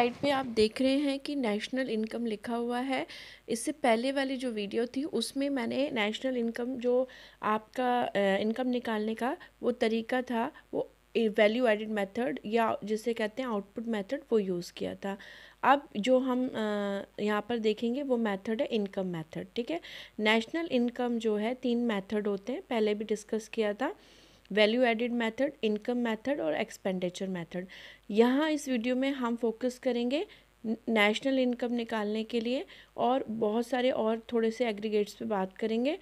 Slide पे आप देख रहे हैं कि नेशनल इनकम लिखा हुआ है। इससे पहले वाली जो वीडियो थी उसमें मैंने नेशनल इनकम जो आपका इनकम निकालने का वो तरीका था वो वैल्यू एडेड मेथड या जिसे कहते हैं आउटपुट मेथड वो यूज़ किया था। अब जो हम यहाँ पर देखेंगे वो मेथड है इनकम मेथड। ठीक है, नेशनल इनकम जो है 3 मेथड होते हैं, पहले भी डिस्कस किया था। Value added method, income method और एक्सपेंडिचर मेथड। यहाँ इस वीडियो में हम फोकस करेंगे नेशनल इनकम निकालने के लिए और बहुत सारे और थोड़े से एग्रीगेट्स पे बात करेंगे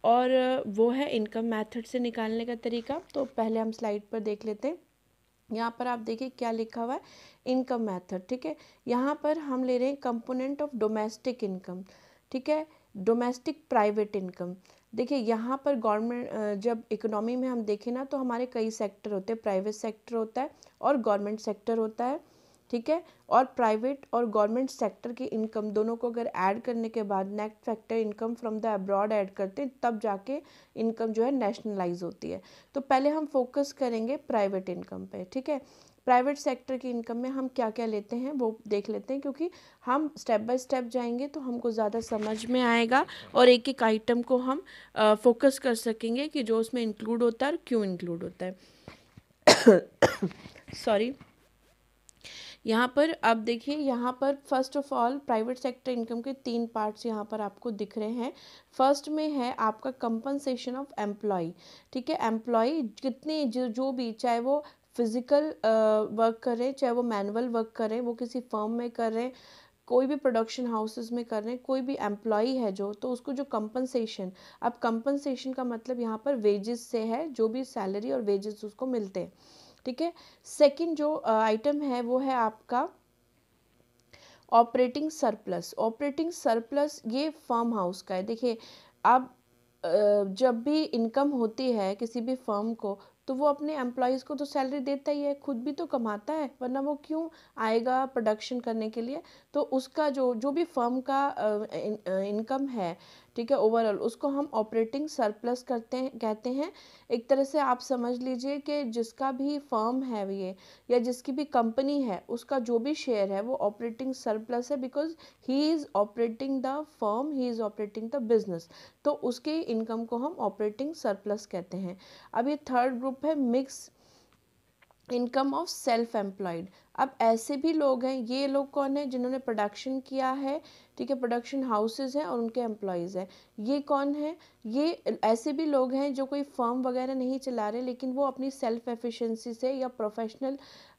और वो है इनकम मेथड से निकालने का तरीका। तो पहले हम स्लाइड पर देख लेते हैं। यहाँ पर आप देखिए क्या लिखा हुआ है, इनकम मेथड। ठीक है, यहाँ पर हम ले रहे हैं कंपोनेंट ऑफ डोमेस्टिक इनकम। ठीक है, डोमेस्टिक प्राइवेट इनकम। देखिए यहाँ पर गवर्नमेंट जब इकोनॉमी में हम देखें ना तो हमारे कई सेक्टर होते हैं, प्राइवेट सेक्टर होता है और गवर्नमेंट सेक्टर होता है। ठीक है, और प्राइवेट और गवर्नमेंट सेक्टर की इनकम दोनों को अगर ऐड करने के बाद next factor income from the abroad add करते हैं तब जाके इनकम जो है नेशनलाइज होती है। तो पहले हम फोकस करेंगे प्राइवेट इनकम पे। ठीक है, प्राइवेट सेक्टर की इनकम में हम क्या क्या लेते हैं वो देख लेते हैं, क्योंकि हम स्टेप बाय स्टेप जाएंगे तो हमको ज़्यादा समझ में आएगा और एक एक आइटम को हम फोकस कर सकेंगे कि जो उसमें इंक्लूड होता है और क्यों इंक्लूड होता है। सॉरी। यहाँ पर अब देखिए, यहाँ पर first of all private sector income के 3 पार्ट्स यहाँ पर आपको दिख रहे हैं। फर्स्ट में है आपका कंपनसेशन ऑफ एम्प्लॉय। ठीक है, एम्प्लॉय कितने जो भी, चाहे वो फिजिकल वर्क कर रहे हैं, चाहे वो मैनुअल वर्क कर रहे हैं, वो किसी फर्म में कर रहे हैं, कोई भी प्रोडक्शन हाउसेस में कर रहे हैं, कोई भी एम्प्लॉय है जो, तो उसको जो कंपनसेशन, अब कंपनसेशन का मतलब यहाँ पर वेजेस से है, जो भी सैलरी और वेजेस उसको मिलते हैं। ठीक है, सेकंड जो आइटम है वो है आपका ऑपरेटिंग सरप्लस। ऑपरेटिंग सरप्लस ये फर्म हाउस का है। देखिए अब जब भी इनकम होती है किसी भी फर्म को तो वो अपने एम्प्लॉयज़ को तो सैलरी देता ही है, खुद भी तो कमाता है, वरना वो क्यों आएगा प्रोडक्शन करने के लिए। तो उसका जो भी फर्म का इनकम है, ठीक है, ओवरऑल उसको हम ऑपरेटिंग सरप्लस कहते हैं। एक तरह से आप समझ लीजिए कि जिसका भी फर्म है ये या जिसकी भी कंपनी है उसका जो भी शेयर है वो ऑपरेटिंग सरप्लस है, because he is operating the firm, he is operating the business. तो उसके इनकम को हम ऑपरेटिंग सरप्लस कहते हैं। अब ये थर्ड ग्रुप है mix income of self employed. अब ऐसे भी लोग हैं, ये लोग कौन है, जिन्होंने प्रोडक्शन किया है, ठीक है, प्रोडक्शन हाउसेस हैं और उनके एम्प्लॉयज़ हैं। ये कौन है, ये ऐसे भी लोग हैं जो कोई फर्म वगैरह नहीं चला रहे, लेकिन वो अपनी सेल्फ एफिशिएंसी से या प्रोफेशनल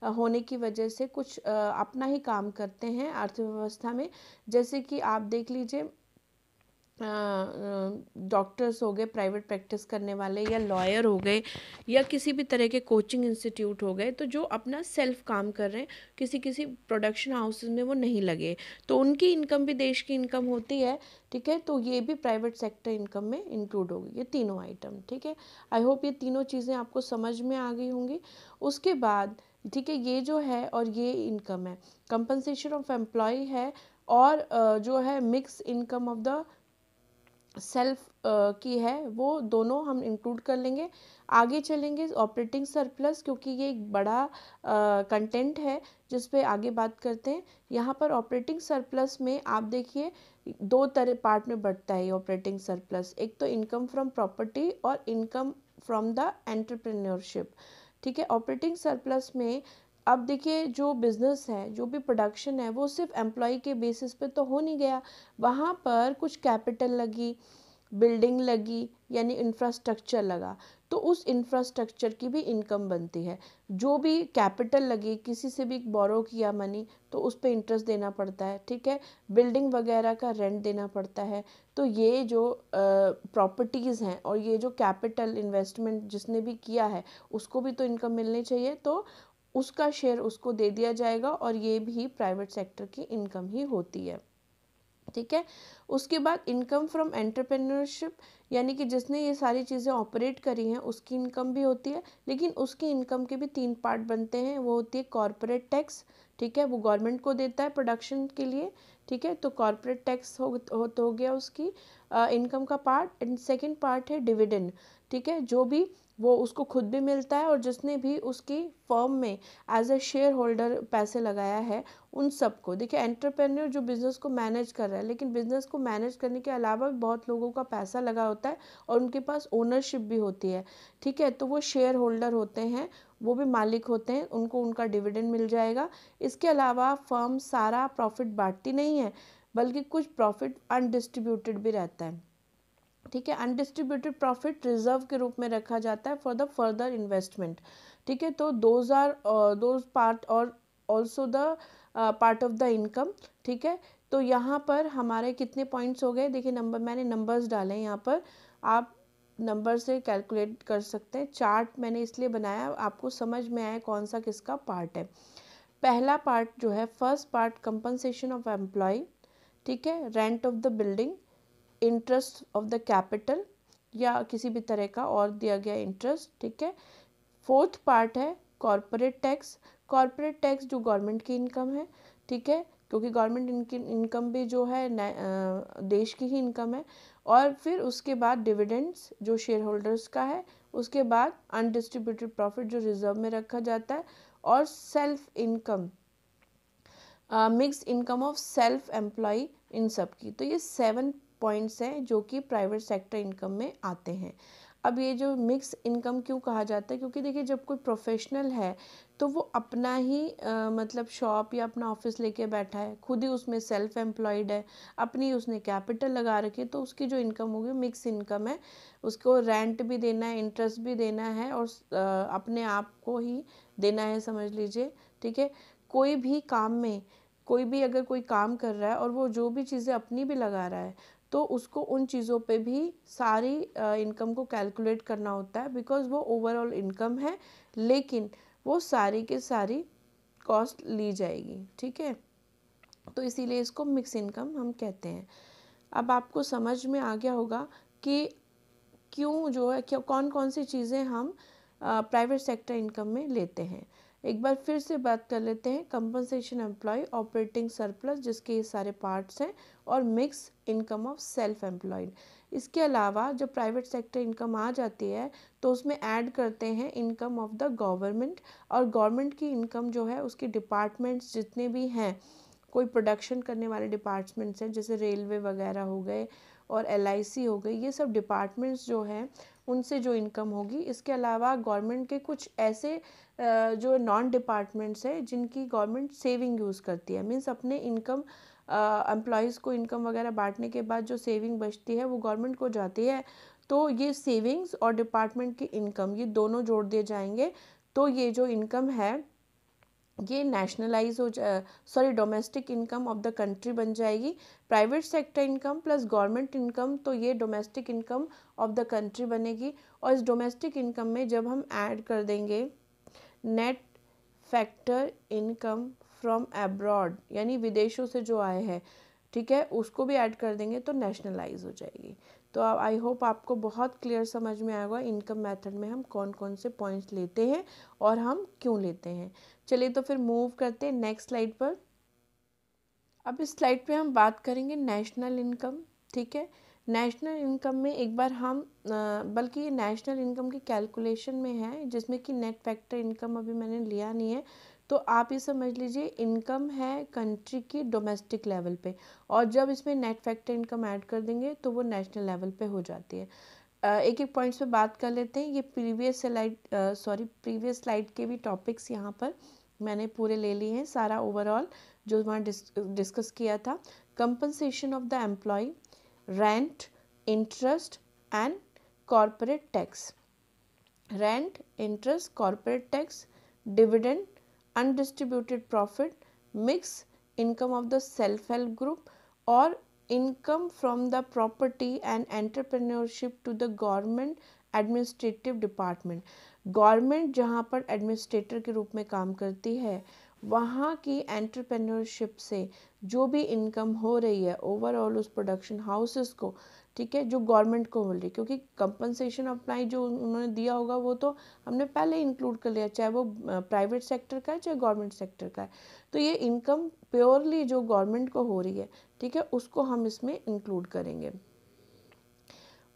होने की वजह से कुछ अपना ही काम करते हैं अर्थव्यवस्था में। जैसे कि आप देख लीजिए, डॉक्टर्स हो गए प्राइवेट प्रैक्टिस करने वाले, या लॉयर हो गए, या किसी भी तरह के कोचिंग इंस्टीट्यूट हो गए, तो जो अपना सेल्फ काम कर रहे हैं, किसी किसी प्रोडक्शन हाउसेस में वो नहीं लगे, तो उनकी इनकम भी देश की इनकम होती है। ठीक है, तो ये भी प्राइवेट सेक्टर इनकम में इंक्लूड होगी, ये तीनों आइटम। ठीक है, आई होप ये तीनों चीज़ें आपको समझ में आ गई होंगी। उसके बाद ठीक है, ये जो है और ये इनकम है, कंपनसेशन ऑफ एम्प्लॉय है और जो है mix income of the self की है, वो दोनों हम इंक्लूड कर लेंगे। आगे चलेंगे ऑपरेटिंग सरप्लस, क्योंकि ये एक बड़ा कंटेंट है जिस पे आगे बात करते हैं। यहाँ पर ऑपरेटिंग सरप्लस में आप देखिए 2 तरह पार्ट में बढ़ता है ऑपरेटिंग सरप्लस। एक तो इनकम फ्रॉम प्रॉपर्टी और इनकम फ्रॉम द एंटरप्रेन्योरशिप। ठीक है, ऑपरेटिंग सरप्लस में अब देखिए जो बिज़नेस है, जो भी प्रोडक्शन है, वो सिर्फ एम्प्लॉय के बेसिस पे तो हो नहीं गया, वहाँ पर कुछ कैपिटल लगी, बिल्डिंग लगी, यानी इंफ्रास्ट्रक्चर लगा, तो उस इंफ्रास्ट्रक्चर की भी इनकम बनती है। जो भी कैपिटल लगी, किसी से भी बोरो किया मनी, तो उस पर इंटरेस्ट देना पड़ता है। ठीक है, बिल्डिंग वगैरह का रेंट देना पड़ता है। तो ये जो प्रॉपर्टीज़ हैं और ये जो कैपिटल इन्वेस्टमेंट जिसने भी किया है उसको भी तो इनकम मिलनी चाहिए, तो उसका शेयर उसको दे दिया जाएगा और ये भी प्राइवेट सेक्टर की इनकम ही होती है। ठीक है, उसके बाद इनकम फ्रॉम एंटरप्रेन्योरशिप, यानी कि जिसने ये सारी चीज़ें ऑपरेट करी हैं उसकी इनकम भी होती है, लेकिन उसकी इनकम के भी 3 पार्ट बनते हैं। वो होती है कॉरपोरेट टैक्स, ठीक है, वो गवर्नमेंट को देता है प्रोडक्शन के लिए। ठीक है, तो कॉरपोरेट टैक्स हो गया उसकी। इनकम का पार्ट, एंड सेकंड पार्ट है डिविडेंड, ठीक है, जो भी वो उसको खुद भी मिलता है और जिसने भी उसकी फर्म में एज अ शेयर होल्डर पैसे लगाया है उन सबको। देखिए एंटरप्रेन्योर जो बिज़नेस को मैनेज कर रहा है, लेकिन बिज़नेस को मैनेज करने के अलावा भी बहुत लोगों का पैसा लगा होता है और उनके पास ओनरशिप भी होती है, ठीक है, तो वो शेयर होल्डर होते हैं, वो भी मालिक होते हैं, उनको उनका डिविडेंड मिल जाएगा। इसके अलावा फर्म सारा प्रॉफिट बांटती नहीं है, बल्कि कुछ प्रॉफिट अनडिस्ट्रीब्यूटेड भी रहता है, ठीक है। अनडिस्ट्रीब्यूटेड प्रॉफिट रिजर्व के रूप में रखा जाता है फॉर द फर्दर इन्वेस्टमेंट, ठीक है। तो दोज पार्ट और also the part of the income, ठीक है। तो यहाँ पर हमारे कितने पॉइंट्स हो गए, देखिए मैंने नंबर्स डाले हैं यहाँ पर, आप नंबर से कैलकुलेट कर सकते हैं। चार्ट मैंने इसलिए बनाया आपको समझ में आए कौन सा किसका पार्ट है। पहला पार्ट जो है, first part compensation of employ, ठीक है, rent of the building, interest of the capital या किसी भी तरह का और दिया गया इंटरेस्ट, ठीक है। फोर्थ पार्ट है कॉरपोरेट टैक्स, कॉरपोरेट टैक्स जो गवर्नमेंट की इनकम है, ठीक है, क्योंकि गवर्नमेंट इनकम भी जो है देश की ही इनकम है। और फिर उसके बाद डिविडेंड्स जो शेयर होल्डर्स का है, उसके बाद अनडिस्ट्रीब्यूटेड प्रॉफिट जो रिजर्व में रखा जाता है, और self income, mix income of self employ, इन सब की। तो ये 7 पॉइंट्स हैं जो कि प्राइवेट सेक्टर इनकम में आते हैं। अब ये जो मिक्स इनकम क्यों कहा जाता है, क्योंकि देखिए जब कोई प्रोफेशनल है तो वो अपना ही मतलब शॉप या अपना ऑफिस लेके बैठा है, खुद ही उसमें सेल्फ एम्प्लॉयड है, अपनी उसने कैपिटल लगा रखी है, तो उसकी जो इनकम होगी मिक्स इनकम है। उसको रेंट भी देना है, इंटरेस्ट भी देना है, और अपने आप को ही देना है, समझ लीजिए, ठीक है। कोई भी काम में, कोई भी अगर कोई काम कर रहा है और वो जो भी चीज़ें अपनी भी लगा रहा है, तो उसको उन चीज़ों पे भी सारी इनकम को कैलकुलेट करना होता है, बिकॉज वो ओवरऑल इनकम है, लेकिन वो सारी के सारी कॉस्ट ली जाएगी, ठीक है। तो इसीलिए इसको मिक्स इनकम हम कहते हैं। अब आपको समझ में आ गया होगा कि क्यों जो है, क्यों कौन कौन सी चीज़ें हम प्राइवेट सेक्टर इनकम में लेते हैं। एक बार फिर से बात कर लेते हैं, कंपनसेशन एम्प्लॉय, ऑपरेटिंग सरप्लस जिसके ये सारे पार्ट्स हैं, और mix income of self employed. इसके अलावा जब प्राइवेट सेक्टर इनकम आ जाती है तो उसमें ऐड करते हैं इनकम ऑफ द गवर्नमेंट, और गवर्नमेंट की इनकम जो है उसके डिपार्टमेंट्स जितने भी हैं, कोई प्रोडक्शन करने वाले डिपार्टमेंट्स हैं जैसे रेलवे वगैरह हो गए और LIC हो गई, ये सब डिपार्टमेंट्स जो हैं उनसे जो इनकम होगी। इसके अलावा गवर्नमेंट के कुछ ऐसे जो नॉन डिपार्टमेंट्स हैं जिनकी गवर्नमेंट सेविंग यूज़ करती है, मीन्स अपने इनकम एम्प्लॉयज़ को इनकम वगैरह बांटने के बाद जो सेविंग बचती है वो गवर्नमेंट को जाती है। तो ये सेविंग्स और डिपार्टमेंट की इनकम, ये दोनों जोड़ दिए जाएंगे, तो ये जो इनकम है ये नेशनलाइज हो sorry domestic income of the country बन जाएगी। Private sector income plus government income, तो ये domestic income of the country बनेगी। और इस डोमेस्टिक इनकम में जब हम ऐड कर देंगे net factor income from abroad, यानी विदेशों से जो आए हैं, ठीक है, उसको भी ऐड कर देंगे तो नेशनलाइज हो जाएगी। तो आई होप आपको बहुत क्लियर समझ में आएगा इनकम मेथड में हम कौन कौन से पॉइंट्स लेते हैं और हम क्यों लेते हैं। चलिए तो फिर मूव करते हैं नेक्स्ट स्लाइड पर। अब इस स्लाइड पे हम बात करेंगे नेशनल इनकम, ठीक है। नेशनल इनकम में एक बार हम बल्कि ये नेशनल इनकम की कैलकुलेशन में है, जिसमें कि नेट फैक्टर इनकम अभी मैंने लिया नहीं है, तो आप ये समझ लीजिए इनकम है कंट्री की डोमेस्टिक लेवल पे, और जब इसमें नेट फैक्टर इनकम ऐड कर देंगे तो वो नेशनल लेवल पे हो जाती है। एक एक पॉइंट्स पे बात कर लेते हैं। ये प्रीवियस स्लाइड के भी टॉपिक्स यहाँ पर मैंने पूरे ले लिए हैं, सारा ओवरऑल जो वहाँ डिस्कस किया था। Compensation of the employ, rent, interest and corporate tax, rent, interest, corporate tax, dividend, undistributed profit, mix income of the self help group, और income from the property and entrepreneurship to the government administrative department. Government जहाँ पर administrator के रूप में काम करती है, वहाँ की एंटरप्रेन्योरशिप से जो भी इनकम हो रही है ओवरऑल उस प्रोडक्शन हाउसेस को, ठीक है, जो गवर्नमेंट को मिल रही, क्योंकि कंपनसेशन अप्लाई जो उन्होंने दिया होगा वो तो हमने पहले इंक्लूड कर लिया, चाहे वो प्राइवेट सेक्टर का है चाहे गवर्नमेंट सेक्टर का है। तो ये इनकम प्योरली जो गवर्नमेंट को हो रही है, ठीक है, उसको हम इसमें इंक्लूड करेंगे।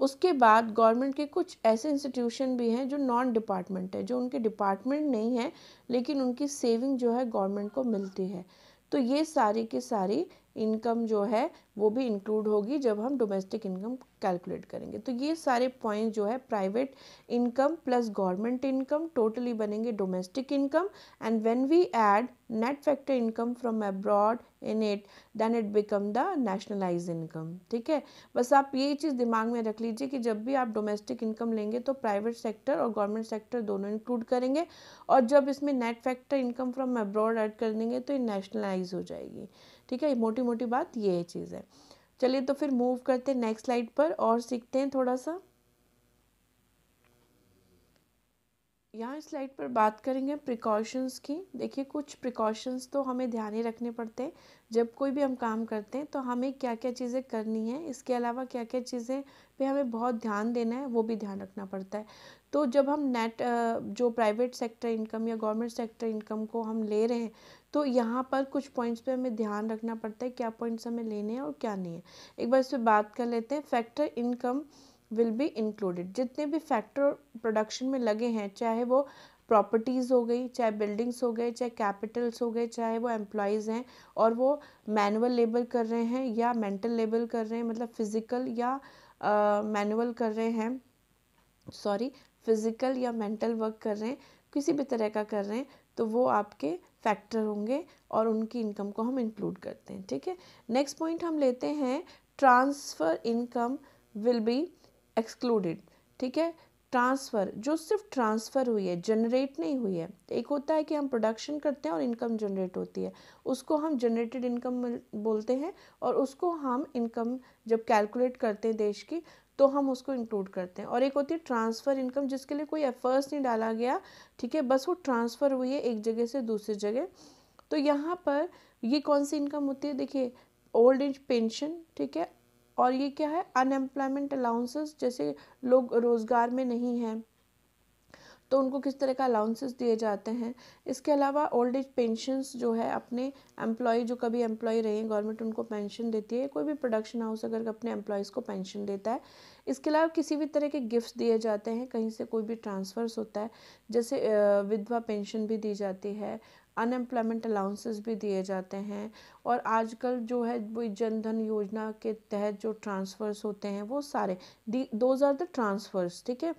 उसके बाद गवर्नमेंट के कुछ ऐसे इंस्टीट्यूशन भी हैं जो नॉन डिपार्टमेंट है, जो उनके डिपार्टमेंट नहीं है लेकिन उनकी सेविंग जो है गवर्नमेंट को मिलती है। तो ये सारी की सारी इनकम जो है वो भी इंक्लूड होगी जब हम डोमेस्टिक इनकम कैलकुलेट करेंगे। तो ये सारे पॉइंट जो है private income plus government income totally बनेंगे domestic income, and when we add net factor income from abroad in it then it become the nationalize income. ठीक है, बस आप ये चीज़ दिमाग में रख लीजिए कि जब भी आप डोमेस्टिक इनकम लेंगे तो प्राइवेट सेक्टर और गवर्नमेंट सेक्टर दोनों इंक्लूड करेंगे, और जब इसमें net factor income from abroad add कर देंगे तो ये नेशनलाइज हो जाएगी। ठीक है, मोटी मोटी बात ये चीज़ है। चलिए तो फिर मूव करते हैं नेक्स्ट स्लाइड पर और सीखते हैं थोड़ा सा। यहाँ स्लाइड पर बात करेंगे प्रिकॉशंस की। देखिए कुछ प्रिकॉशंस तो हमें ध्यान ही रखने पड़ते हैं जब कोई भी हम काम करते हैं, तो हमें क्या क्या चीज़ें करनी है, इसके अलावा क्या क्या चीज़ें पे हमें बहुत ध्यान देना है वो भी ध्यान रखना पड़ता है। तो जब हम नेट जो प्राइवेट सेक्टर इनकम या गवर्नमेंट सेक्टर इनकम को हम ले रहे हैं, तो यहाँ पर कुछ पॉइंट्स पे हमें ध्यान रखना पड़ता है, क्या पॉइंट्स हमें लेने हैं और क्या नहीं है। एक बार इस पर बात कर लेते हैं। Factor income will be included, जितने भी फैक्टर प्रोडक्शन में लगे हैं, चाहे वो प्रॉपर्टीज़ हो गई, चाहे बिल्डिंग्स हो गए, चाहे कैपिटल्स हो गए, चाहे वो एम्प्लॉयज़ हैं और वो मैनुअल लेबर कर रहे हैं या मेंटल लेबर कर रहे हैं, मतलब फिज़िकल या मैनुअल कर रहे हैं, सॉरी फिज़िकल या मेंटल वर्क कर रहे हैं, किसी भी तरह का कर रहे हैं, तो वो आपके फैक्टर होंगे और उनकी इनकम को हम इंक्लूड करते हैं। ठीक है, नेक्स्ट पॉइंट हम लेते हैं transfer income will be excluded. ठीक है, ट्रांसफ़र जो सिर्फ ट्रांसफ़र हुई है, जनरेट नहीं हुई है। एक होता है कि हम प्रोडक्शन करते हैं और इनकम जनरेट होती है, उसको हम जनरेटेड इनकम बोलते हैं, और उसको हम इनकम जब कैलकुलेट करते हैं देश की तो हम उसको इंक्लूड करते हैं। और एक होती है ट्रांसफ़र इनकम जिसके लिए कोई एफर्ट्स नहीं डाला गया, ठीक है, बस वो ट्रांसफ़र हुई है एक जगह से दूसरी जगह। तो यहाँ पर ये कौन सी इनकम होती है, देखिए ओल्ड एज पेंशन, ठीक है, और ये क्या है अनएम्प्लॉयमेंट अलाउंसेस, जैसे लोग रोज़गार में नहीं हैं तो उनको किस तरह का अलाउंसेस दिए जाते हैं। इसके अलावा ओल्ड एज पेंशन्स जो है अपने एम्प्लॉय जो कभी एम्प्लॉय रहे हैं गवर्नमेंट उनको पेंशन देती है, कोई भी प्रोडक्शन हाउस अगर अपने एम्प्लॉयज़ को पेंशन देता है। इसके अलावा किसी भी तरह के गिफ्ट्स दिए जाते हैं, कहीं से कोई भी ट्रांसफ़र्स होता है, जैसे विधवा पेंशन भी दी जाती है, अनएम्प्लॉयमेंट अलाउंसेस भी दिए जाते हैं, और आजकल जो है वो जनधन योजना के तहत जो ट्रांसफ़र्स होते हैं वो सारे दोज आर द ट्रांसफ़र्स। ठीक है,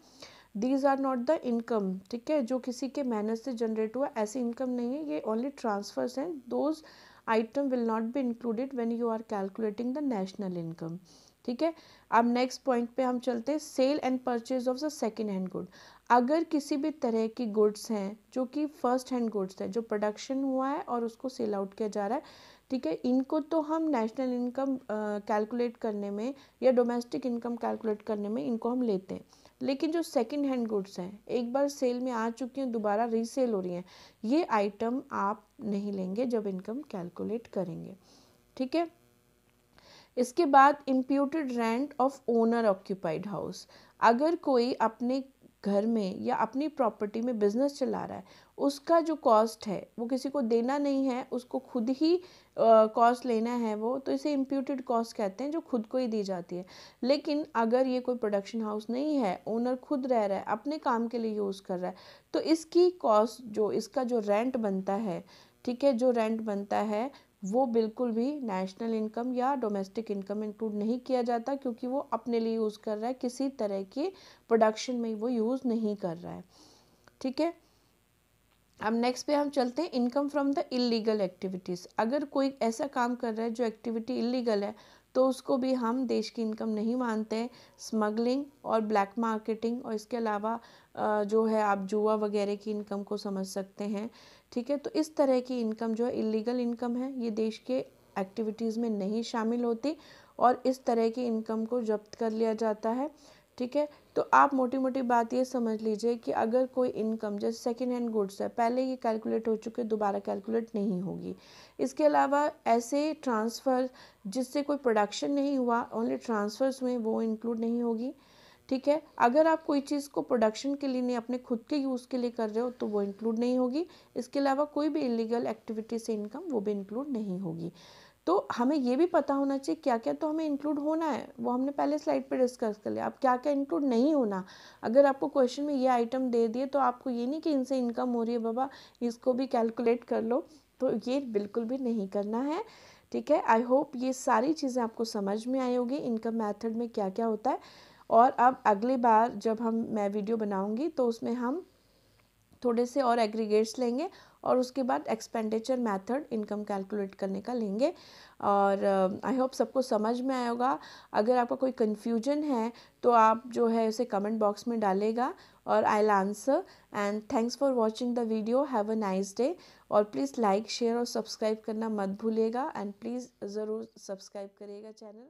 these are not the income. ठीक है, जो किसी के मेहनत से जनरेट हुआ ऐसी इनकम नहीं है, ये ओनली ट्रांसफर्स हैं। Those item will not be included when you are calculating the national income. ठीक है, अब नेक्स्ट पॉइंट पे हम चलते हैं, sale and purchase of the second hand good. अगर किसी भी तरह की गुड्स हैं जो कि फर्स्ट हैंड गुड्स है, जो प्रोडक्शन हुआ है और उसको सेल आउट किया जा रहा है, ठीक है, इनको तो हम नेशनल इनकम कैलकुलेट करने में या डोमेस्टिक इनकम कैलकुलेट करने में इनको हम लेते हैं। लेकिन जो सेकंड हैंड गुड्स हैं, एक बार सेल में आ चुकी हैं, दोबारा रीसेल हो रही हैं, ये आइटम आप नहीं लेंगे जब इनकम कैलकुलेट करेंगे। ठीक है, इसके बाद imputed rent of owner occupied house. अगर कोई अपने घर में या अपनी प्रॉपर्टी में बिजनेस चला रहा है, उसका जो कॉस्ट है वो किसी को देना नहीं है, उसको खुद ही कॉस्ट लेना है वो, तो इसे इम्प्यूटेड कॉस्ट कहते हैं, जो खुद को ही दी जाती है। लेकिन अगर ये कोई प्रोडक्शन हाउस नहीं है, ओनर खुद रह रहा है, अपने काम के लिए यूज़ कर रहा है, तो इसकी कॉस्ट जो इसका जो रेंट बनता है, ठीक है, जो रेंट बनता है वो बिल्कुल भी नेशनल इनकम या डोमेस्टिक इनकम इंक्लूड नहीं किया जाता, क्योंकि वो अपने लिए यूज़ कर रहा है, किसी तरह की प्रोडक्शन में वो यूज़ नहीं कर रहा है। ठीक है, अब नेक्स्ट पे हम चलते हैं, income from the illegal activities. अगर कोई ऐसा काम कर रहा है जो एक्टिविटी इलीगल है, तो उसको भी हम देश की इनकम नहीं मानते हैं। स्मगलिंग और ब्लैक मार्केटिंग, और इसके अलावा जो है आप जुआ वगैरह की इनकम को समझ सकते हैं। ठीक है, तो इस तरह की इनकम जो है इलीगल इनकम है, ये देश के एक्टिविटीज़ में नहीं शामिल होती और इस तरह की इनकम को जब्त कर लिया जाता है। ठीक है, तो आप मोटी मोटी बात ये समझ लीजिए कि अगर कोई इनकम जैसे सेकेंड हैंड गुड्स है, पहले ये कैलकुलेट हो चुके, दोबारा कैलकुलेट नहीं होगी। इसके अलावा ऐसे ट्रांसफ़र जिससे कोई प्रोडक्शन नहीं हुआ, ओनली ट्रांसफ़र्स हुए, वो इंक्लूड नहीं होगी। ठीक है, अगर आप कोई चीज़ को प्रोडक्शन के लिए नहीं, अपने खुद के यूज़ के लिए कर रहे हो, तो वो इंक्लूड नहीं होगी। इसके अलावा कोई भी इलीगल एक्टिविटी से इनकम वो भी इंक्लूड नहीं होगी। तो हमें ये भी पता होना चाहिए क्या क्या तो हमें इंक्लूड होना है, वो हमने पहले स्लाइड पे डिस्कस कर लिया। अब क्या क्या इंक्लूड नहीं होना, अगर आपको क्वेश्चन में ये आइटम दे दिए तो आपको ये नहीं कि इनसे इनकम हो रही है बाबा इसको भी कैलकुलेट कर लो, तो ये बिल्कुल भी नहीं करना है। ठीक है, आई होप ये सारी चीज़ें आपको समझ में आई होगी, इनकम मेथड में क्या क्या होता है। और अब अगली बार जब मैं वीडियो बनाऊंगी तो उसमें हम थोड़े से और एग्रीगेट्स लेंगे और उसके बाद एक्सपेंडिचर मेथड इनकम कैलकुलेट करने का लेंगे। और आई होप सबको समझ में आया होगा। अगर आपका कोई कन्फ्यूजन है तो आप जो है उसे कमेंट बॉक्स में डालेगा और I will answer. And thanks for watching the video, have a nice day. और प्लीज़ लाइक शेयर और सब्सक्राइब करना मत भूलिएगा, एंड प्लीज़ ज़रूर सब्सक्राइब करिएगा चैनल।